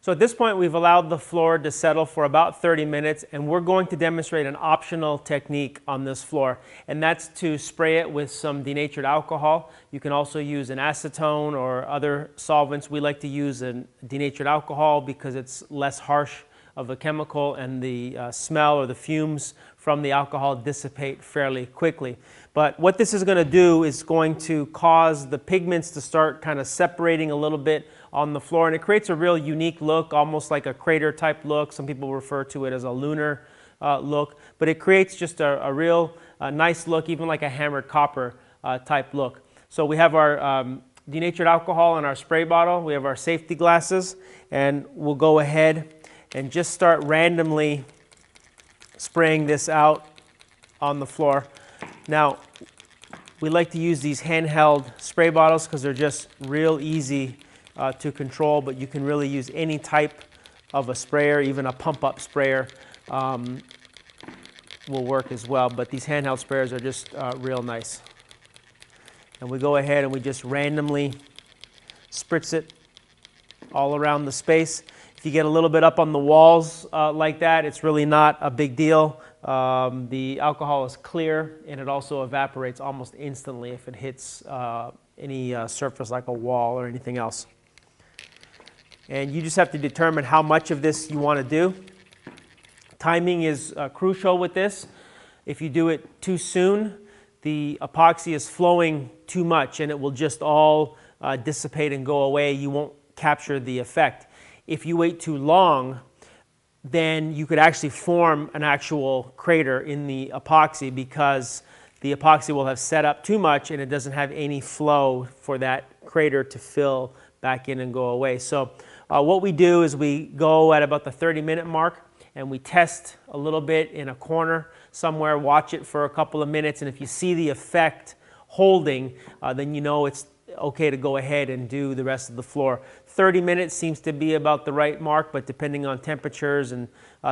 So at this point, we've allowed the floor to settle for about 30 minutes, and we're going to demonstrate an optional technique on this floor, and that's to spray it with some denatured alcohol. You can also use an acetone or other solvents. We like to use a denatured alcohol because it's less harsh of a chemical, and the smell or the fumes from the alcohol dissipate fairly quickly. But what this is going to do is going to cause the pigments to start kind of separating a little bit on the floor, and it creates a real unique look, almost like a crater type look. Some people refer to it as a lunar look, but it creates just a real nice look, even like a hammered copper type look. So we have our denatured alcohol in our spray bottle, we have our safety glasses, and we'll go ahead and just start randomly spraying this out on the floor. Now, we like to use these handheld spray bottles because they're just real easy to control, but you can really use any type of a sprayer, even a pump-up sprayer will work as well, but these handheld sprayers are just real nice. And we go ahead and we just randomly spritz it all around the space. If you get a little bit up on the walls like that, it's really not a big deal. The alcohol is clear, and it also evaporates almost instantly if it hits any surface like a wall or anything else. And you just have to determine how much of this you want to do. Timing is crucial with this. If you do it too soon, the epoxy is flowing too much and it will just all dissipate and go away. You won't capture the effect. If you wait too long, then you could actually form an actual crater in the epoxy because the epoxy will have set up too much and it doesn't have any flow for that crater to fill back in and go away. So what we do is we go at about the 30-minute mark and we test a little bit in a corner somewhere, watch it for a couple of minutes, and if you see the effect holding, then you know it's okay to go ahead and do the rest of the floor. 30 minutes seems to be about the right mark, but depending on temperatures and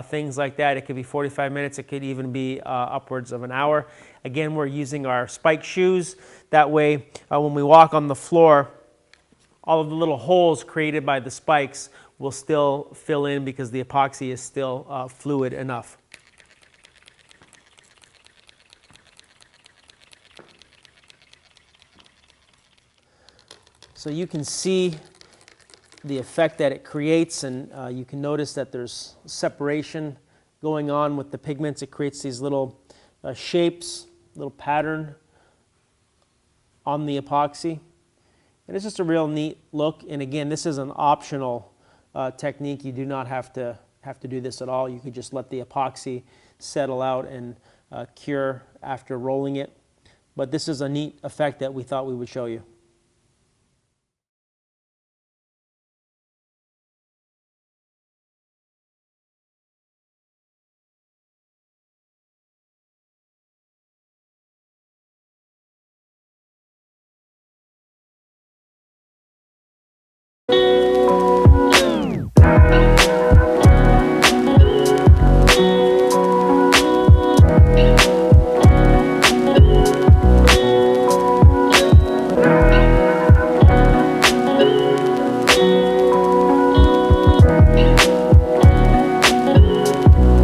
things like that, it could be 45 minutes, it could even be upwards of an hour. Again, we're using our spike shoes. That way, when we walk on the floor, all of the little holes created by the spikes will still fill in because the epoxy is still fluid enough. So you can see the effect that it creates, and you can notice that there's separation going on with the pigments. It creates these little shapes, little pattern on the epoxy. And it's just a real neat look. And again, this is an optional technique. You do not have to do this at all. You could just let the epoxy settle out and cure after rolling it. But this is a neat effect that we thought we would show you.